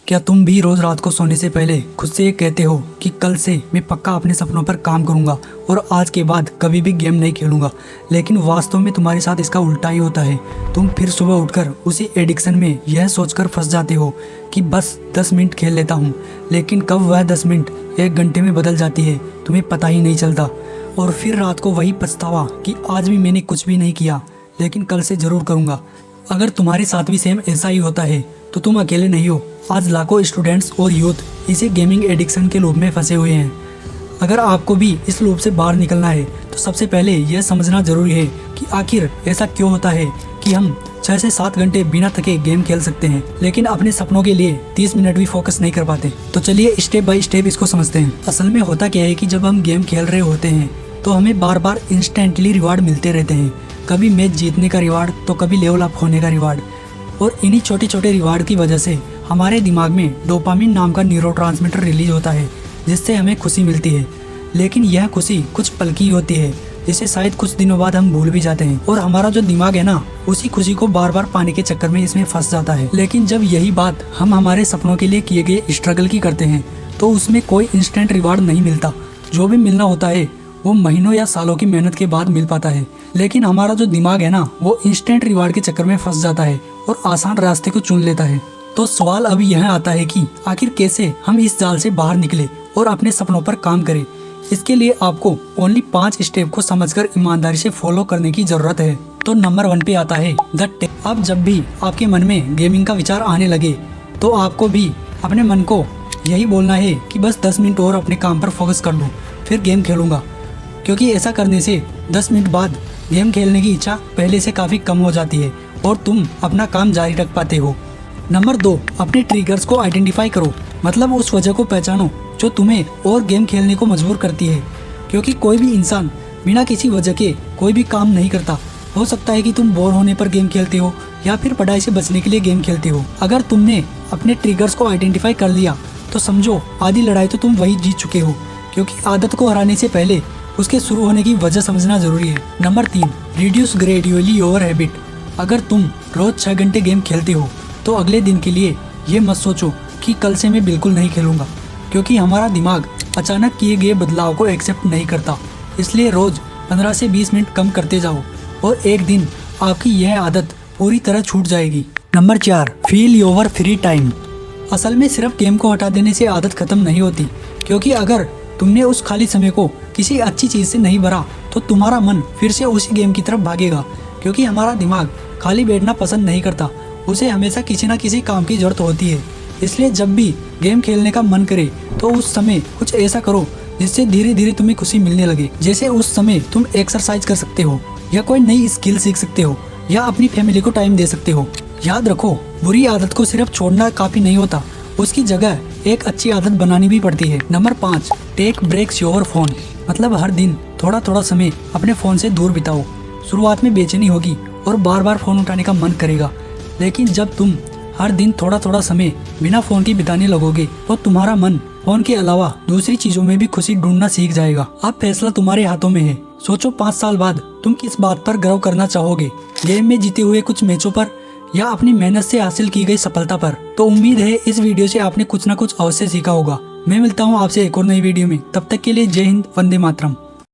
क्या तुम भी रोज रात को सोने से पहले खुद से ये कहते हो कि कल से मैं पक्का अपने सपनों पर काम करूंगा और आज के बाद कभी भी गेम नहीं खेलूंगा, लेकिन वास्तव में तुम्हारे साथ इसका उल्टा ही होता है। तुम फिर सुबह उठकर उसी एडिक्शन में यह सोचकर फंस जाते हो कि बस 10 मिनट खेल लेता हूँ, लेकिन कब वह 10 मिनट 1 घंटे में बदल जाती है तुम्हें पता ही नहीं चलता। और फिर रात को वही पछतावा कि आज भी मैंने कुछ भी नहीं किया, लेकिन कल से जरूर करूँगा। अगर तुम्हारे साथ भी सेम ऐसा ही होता है तो तुम अकेले नहीं हो। आज लाखों स्टूडेंट्स और यूथ इसे गेमिंग एडिक्शन के लूप में फंसे हुए हैं। अगर आपको भी इस लूप से बाहर निकलना है तो सबसे पहले यह समझना जरूरी है कि आखिर ऐसा क्यों होता है कि हम 6 से 7 घंटे बिना थके गेम खेल सकते हैं, लेकिन अपने सपनों के लिए 30 मिनट भी फोकस नहीं कर पाते। तो चलिए स्टेप बाय स्टेप इसको समझते हैं। असल में होता क्या है कि जब हम गेम खेल रहे होते हैं तो हमें बार बार इंस्टेंटली रिवार्ड मिलते रहते हैं। कभी मैच जीतने का रिवार्ड तो कभी लेवल अप होने का रिवार्ड। और इन्हीं छोटे छोटे रिवार्ड की वजह से हमारे दिमाग में डोपामिन नाम का न्यूरोट्रांसमीटर रिलीज होता है, जिससे हमें खुशी मिलती है। लेकिन यह खुशी कुछ पल की होती है, जिसे शायद कुछ दिनों बाद हम भूल भी जाते हैं। और हमारा जो दिमाग है ना, उसी खुशी को बार बार पाने के चक्कर में इसमें फंस जाता है। लेकिन जब यही बात हम हमारे सपनों के लिए किए गए स्ट्रगल की करते हैं तो उसमें कोई इंस्टेंट रिवार्ड नहीं मिलता। जो भी मिलना होता है वो महीनों या सालों की मेहनत के बाद मिल पाता है। लेकिन हमारा जो दिमाग है ना, वो इंस्टेंट रिवार्ड के चक्कर में फंस जाता है और आसान रास्ते को चुन लेता है। तो सवाल अभी यह आता है कि आखिर कैसे हम इस जाल से बाहर निकले और अपने सपनों पर काम करें। इसके लिए आपको ओनली 5 स्टेप को समझकर ईमानदारी से फॉलो करने की जरूरत है। तो नंबर 1 पे आता है द टेप। अब जब भी आपके मन में गेमिंग का विचार आने लगे तो आपको भी अपने मन को यही बोलना है कि बस 10 मिनट और अपने काम पर फोकस कर दूं, फिर गेम खेलूंगा। क्योंकि ऐसा करने से 10 मिनट बाद गेम खेलने की इच्छा पहले से काफ़ी कम हो जाती है और तुम अपना काम जारी रख पाते हो। नंबर 2, अपने ट्रिगर्स को आइडेंटिफाई करो। मतलब उस वजह को पहचानो जो तुम्हें और गेम खेलने को मजबूर करती है। क्योंकि कोई भी इंसान बिना किसी वजह के कोई भी काम नहीं करता। हो सकता है कि तुम बोर होने पर गेम खेलते हो या फिर पढ़ाई से बचने के लिए गेम खेलते हो। अगर तुमने अपने ट्रिगर्स को आइडेंटिफाई कर लिया तो समझो आधी लड़ाई तो तुम वही जीत चुके हो। क्योंकि आदत को हराने से पहले उसके शुरू होने की वजह समझना जरूरी है। Number 3, reduce gradually your habit. अगर तुम रोज 6 घंटे गेम खेलते हो तो अगले दिन के लिए ये मत सोचो कि कल से मैं बिल्कुल नहीं खेलूंगा, क्योंकि हमारा दिमाग अचानक किए गए बदलाव को एक्सेप्ट नहीं करता। इसलिए रोज 15 से 20 मिनट कम करते जाओ और एक दिन आपकी यह आदत पूरी तरह छूट जाएगी। Number 4, feel your free time. असल में सिर्फ गेम को हटा देने से आदत खत्म नहीं होती, क्योंकि अगर तुमने उस खाली समय को किसी अच्छी चीज से नहीं भरा तो तुम्हारा मन फिर से उसी गेम की तरफ भागेगा। क्योंकि हमारा दिमाग खाली बैठना पसंद नहीं करता, उसे हमेशा किसी न किसी काम की जरूरत होती है। इसलिए जब भी गेम खेलने का मन करे तो उस समय कुछ ऐसा करो जिससे धीरे धीरे तुम्हें खुशी मिलने लगे। जैसे उस समय तुम एक्सरसाइज कर सकते हो या कोई नई स्किल सीख सकते हो या अपनी फैमिली को टाइम दे सकते हो। याद रखो, बुरी आदत को सिर्फ छोड़ना काफी नहीं होता, उसकी जगह एक अच्छी आदत बनानी भी पड़ती है। Number 5, take breaks your phone. मतलब हर दिन थोड़ा थोड़ा समय अपने फोन से दूर बिताओ। शुरुआत में बेचैनी होगी और बार बार फोन उठाने का मन करेगा, लेकिन जब तुम हर दिन थोड़ा थोड़ा समय बिना फोन के बिताने लगोगे तो तुम्हारा मन फोन के अलावा दूसरी चीजों में भी खुशी ढूंढना सीख जाएगा। अब फैसला तुम्हारे हाथों में है। सोचो 5 साल बाद तुम किस बात पर गर्व करना चाहोगे, गेम में जीते हुए कुछ मैचों पर या अपनी मेहनत से हासिल की गई सफलता पर। तो उम्मीद है इस वीडियो से आपने कुछ न कुछ अवश्य सीखा होगा। मैं मिलता हूँ आपसे एक और नई वीडियो में। तब तक के लिए जय हिंद, वंदे मातरम।